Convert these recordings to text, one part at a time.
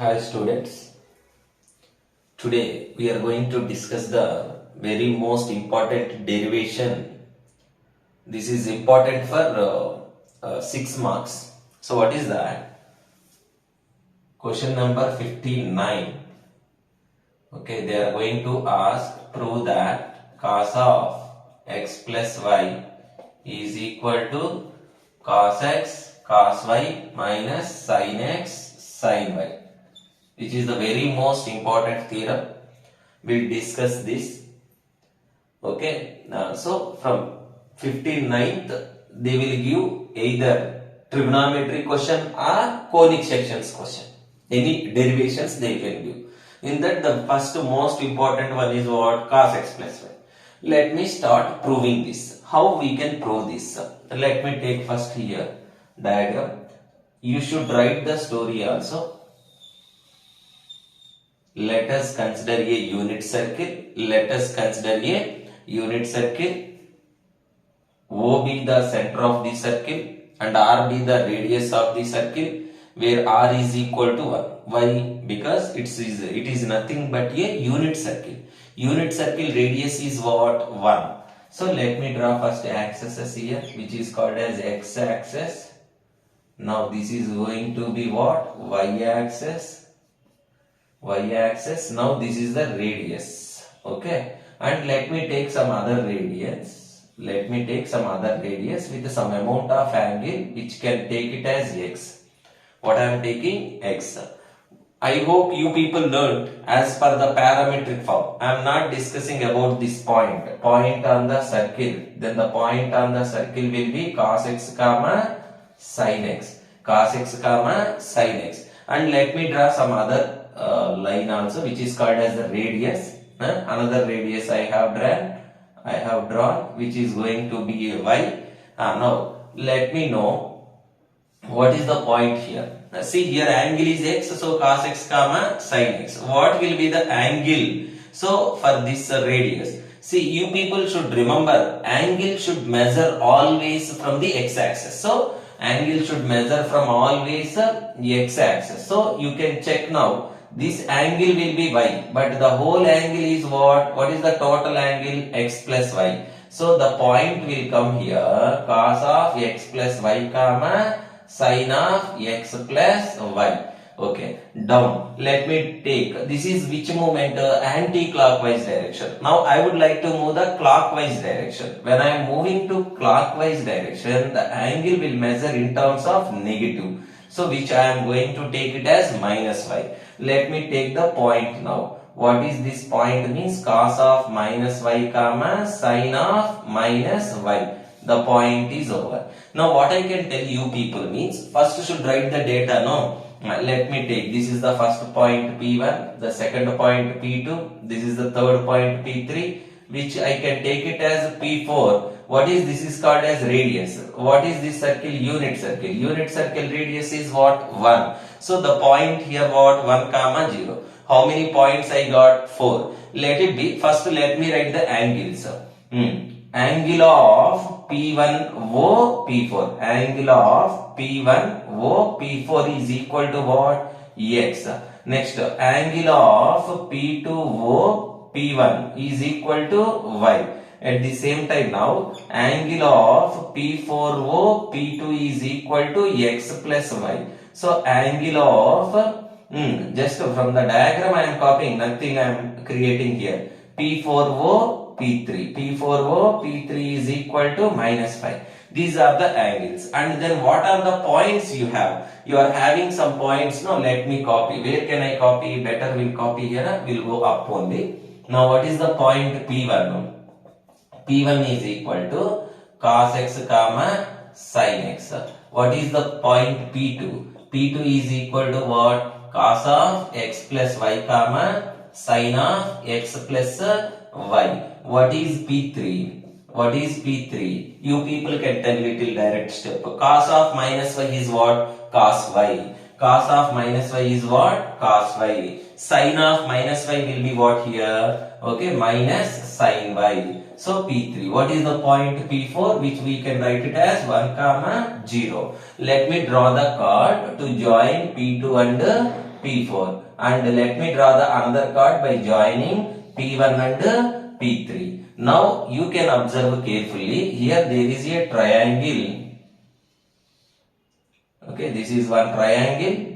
Hi students, today we are going to discuss the very most important derivation. This is important for 6 marks. So what is that? Question number 59. Okay, they are going to ask, prove that cos of x plus y is equal to cos x cos y minus sin x sin y, which is the very most important theorem. We'll discuss this. Okay, so from 59th they will give either trigonometry question or conic sections question. Any derivations they can give. In that, the first most important one is what? Cos x plus y. Let me start proving this. How we can prove this? Let me take first here diagram. You should write the story also. Let us consider a unit circle. Let us consider a unit circle. O be the center of the circle and R be the radius of the circle, where R is equal to 1. Why? Because it is nothing but a unit circle. Unit circle radius is what? 1. So let me draw first axis here, which is called as x axis. Now this is going to be what? Y axis. Y axis. Now this is the radius. Okay, and let me take some other radius. Let me take some other radius with some amount of angle which can take it as x. What I am taking? X. I hope you people learned as per the parametric form. I am not discussing about this point. Point on the circle. Then the point on the circle will be cos x comma sin x. Cos x comma sin x. And let me draw some other line also, which is called as the radius. Another radius I have drawn, which is going to be a y. Now let me know what is the point here. See here, angle is x, so cos x comma sin x. What will be the angle? So for this radius, see, you people should remember, angle should measure always from the x axis. So angle should measure from always x axis. So you can check now. This angle will be y, but the whole angle is what? What is the total angle? X plus y. So the point will come here, cos of x plus y comma sin of x plus y. Okay, down. Let me take, this is which movement? Anti-clockwise direction. Now I would like to move the clockwise direction. When I am moving to clockwise direction, the angle will measure in terms of negative. So which I am going to take it as minus y. Let me take the point now. What is this point? Means cos of minus y comma sin of minus y. The point is over. Now what I can tell you people means, first should write the data, no? Let me take, this is the first point P1, the second point P2, this is the third point P3, which I can take it as P4. What is this? Is called as radius. What is this circle? Unit circle. Unit circle radius is what? 1. So the point here what? 1 comma 0. How many points I got? 4. Let it be. First let me write the angles. Angle of P1O P4. Angle of P1O P4 is equal to what? X. Next, angle of P2O P1 is equal to y. At the same time now, angle of P4O P2 is equal to x plus y. So angle of, just from the diagram I am copying, nothing I am creating here. P4O P3. P4O P3 is equal to minus 5. These are the angles. And then what are the points you have? You are having some points. No, let me copy. Where can I copy? Better will copy here. Will go up only. Now what is the point P1? P1 is equal to cos x comma sin x. What is the point P2? P2 is equal to what? Cos of x plus y comma sin of x plus y. What is P3? What is P3? You people can tell little direct step. Cos of minus y is what? Cos y. Cos of minus y is what? Cos y. Sin of minus y will be what here? Okay, minus sin y. So P3. What is the point P4? Which we can write it as 1 comma 0. Let me draw the chord to join P2 and P4. And let me draw the another chord by joining P1 and P3. Now you can observe carefully. Here there is a triangle. Okay, this is one triangle.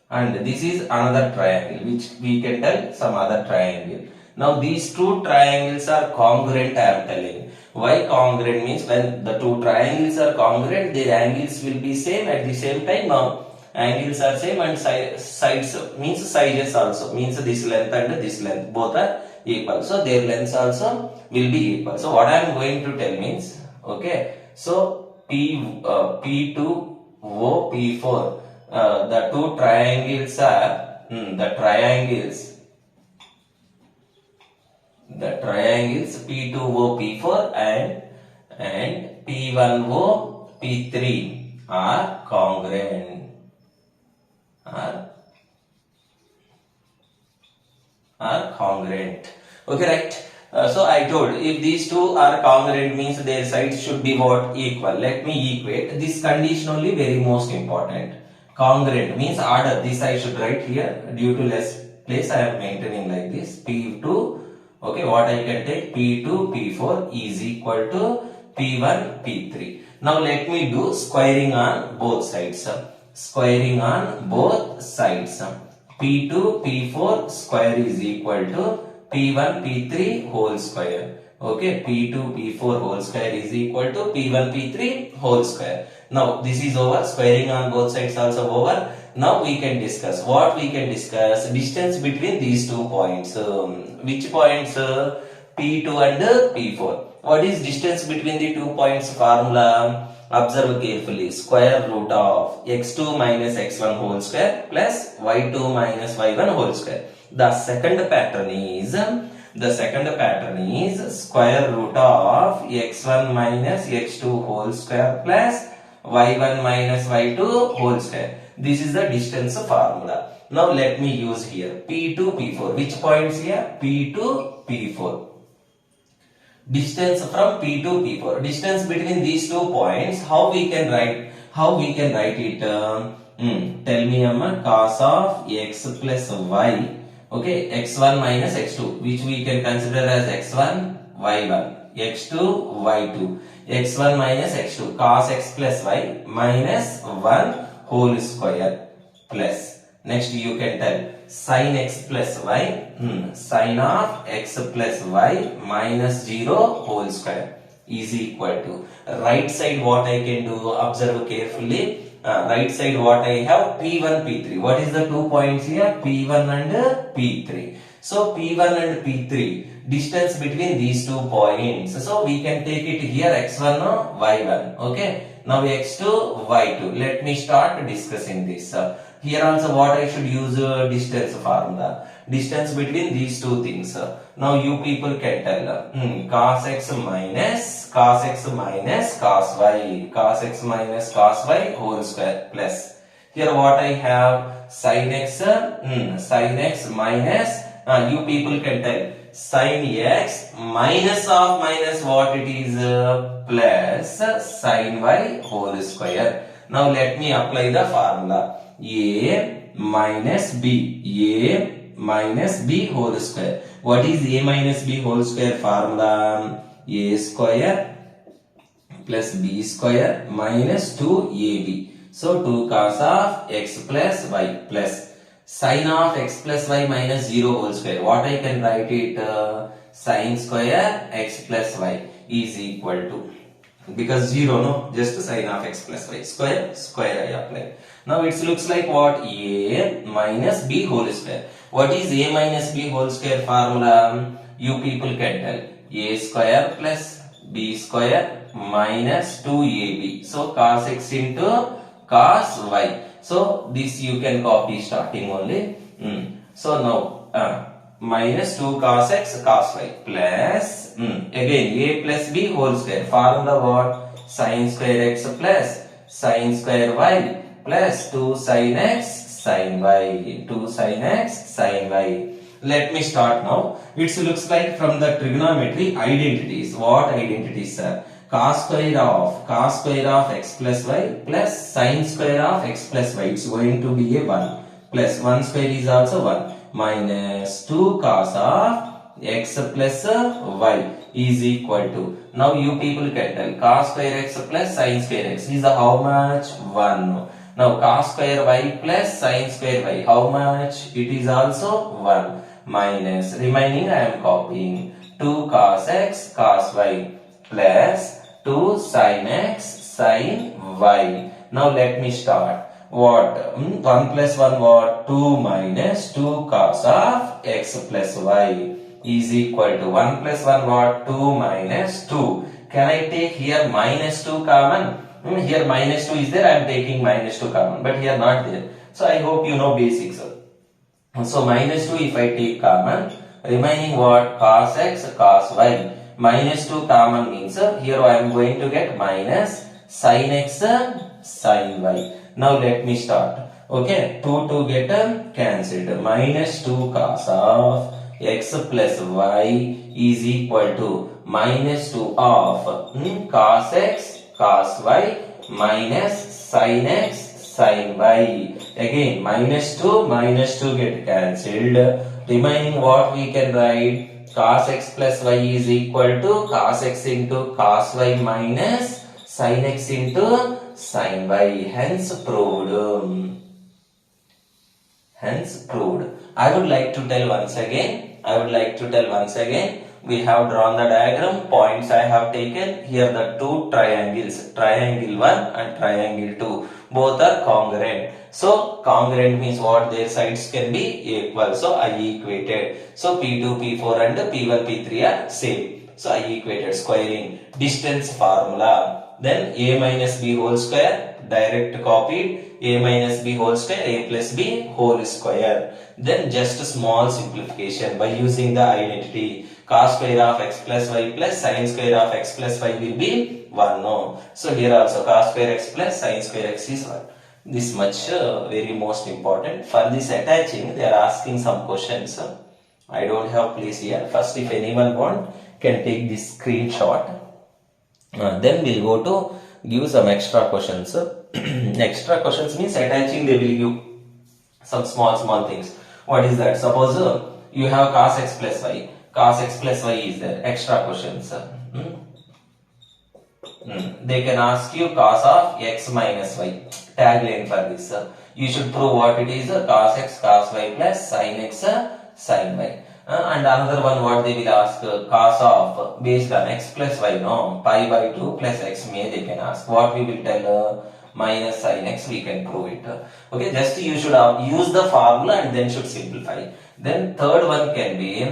And this is another triangle, which we can tell some other triangle. Now these two triangles are congruent, I am telling. Why congruent means when the two triangles are congruent, their angles will be same at the same time. Now angles are same and sides means sizes also means this length and this length both are equal. So their lengths also will be equal. So what I am going to tell means, okay, so P2 O P4. The two triangles are the triangles P2O P4 and P1O P3 are congruent. Are congruent. Okay, right? So I told if these two are congruent means their sides should be what? Equal. Let me equate this condition only, very most important. Congruent means order. This I should write here. Due to less place I am maintaining like this. P2. Okay, what I can take? P2 P4 is equal to P1 P3. Now let me do squaring on both sides. Squaring on both sides. P2 P4 square is equal to P1 P3 whole square. Okay, P2 P4 whole square is equal to P1 P3 whole square. Now this is over. Squaring on both sides also over. Now we can discuss. What we can discuss? Distance between these 2 points. Which points? P2 and P4. What is distance between the 2 points formula? Observe carefully. Square root of x2 minus x1 whole square plus y2 minus y1 whole square. The second pattern is square root of x1 minus x2 whole square plus y1 minus y2 whole square. This is the distance formula. Now let me use here P2 P4. Which points here? P2 P4. Distance from P2 P4. Distance between these 2 points. How we can write it? Tell me, Amma. Cos of x plus y. Okay, x1 minus x2, which we can consider as x1 y1, x2 y2, x1 minus x2, cos x plus y minus 1 whole square plus. Next you can tell sin x plus y, sin of x plus y minus 0 whole square is equal to. Right side what I can do? Observe carefully. Right side what I have? P1 P3. What is the 2 points here? P1 and P3. So P1 and P3, distance between these 2 points. So we can take it here x1 or y1. Okay. Now x2 y2. Let me start discussing this. Here also what I should use? Distance formula. Distance between these 2 things. Now you people can tell cos x minus cos y, cos x minus cos y whole square plus. Here what I have? Sin x minus, you people can tell sin x minus of minus what it is? Plus sin y whole square. Now let me apply the formula. A minus b whole square. What is a minus b whole square formula? A square plus b square minus 2ab. So 2 cos of x plus y plus sin of x plus y minus 0 whole square. What I can write it? Sin square x plus y is equal to, because 0 no, just sin of x plus y, square I apply. Now it looks like what? A minus b whole square. What is a minus b whole square formula? You people can tell. A square plus b square minus 2ab. So cos x into cos y. So this you can copy starting only. So now minus 2 cos x cos y plus again a plus b whole square. Formula what? Sin square x plus sin square y plus 2 sin x sin y. 2 sin x sin y. Let me start now. It looks like from the trigonometry identities. What identities are? cos square of x plus y plus sin square of x plus y. It's going to be a 1 plus 1 square is also 1 minus 2 cos of x plus y is equal to, now you people can tell, cos square x plus sin square x is how much? 1. Now cos square y plus sin square y, how much? It is also 1 minus, remaining I am copying, 2 cos x cos y plus 2 sin x sin y. Now let me start. What? 1 plus 1 what? 2 minus 2 cos of x plus y is equal to 1 plus 1 what? 2 minus 2. Can I take here minus 2 common? Here minus 2 is there, I am taking minus 2 common, but here not there. So I hope you know basics. So minus 2 if I take common, remaining what? Cos x cos y. Minus 2 common means here I am going to get minus sin x sin y. Now let me start. Okay, 2 get cancelled. Minus 2 cos of x plus y is equal to minus 2 of cos x cos y minus sin x sin y. Again minus 2 get cancelled. Remaining what we can write? Cos x plus y is equal to cos x into cos y minus sin x into sin y. Hence proved. I would like to tell once again, we have drawn the diagram, points I have taken. Here the two triangles, triangle 1 and triangle 2, both are congruent. So congruent means what? Their sides can be equal. So I equated. So P2, P4 and P1, P3 are same. So I equated, squaring. Distance formula. Then a minus b whole square, direct copied, a minus b whole square, a plus b whole square. Then just a small simplification by using the identity. Cos square of x plus y plus sin square of x plus y will be 1. No. So here also cos square x plus sin square x is 1. This much very most important. For this attaching, they are asking some questions. I don't have place here. First, if anyone want, can take this screenshot. Then we'll go to give some extra questions. Extra questions means attaching they will give some small things. What is that? Suppose you have cos x plus y. Cos x plus y is there. Extra questions. They can ask you cos of x minus y. Tagline for this. You should prove what it is. Cos x cos y plus sin x sin y. And another one what they will ask, cos of based on x plus y, no, pi by 2 plus x may they can ask. What we will tell, minus sin x, we can prove it. Okay, just you should use the formula and then should simplify. Then third one can be,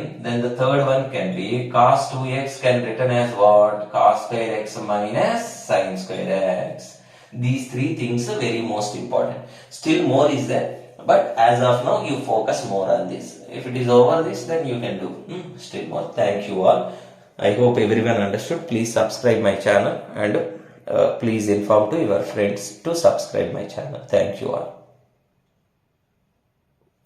cos 2x can written as what? Cos square x minus sin square x. These three things are very most important. Still more is there. But as of now, you focus more on this. If it is over this, then you can do still more. Thank you all. I hope everyone understood. Please subscribe my channel and please inform to your friends to subscribe my channel. Thank you all.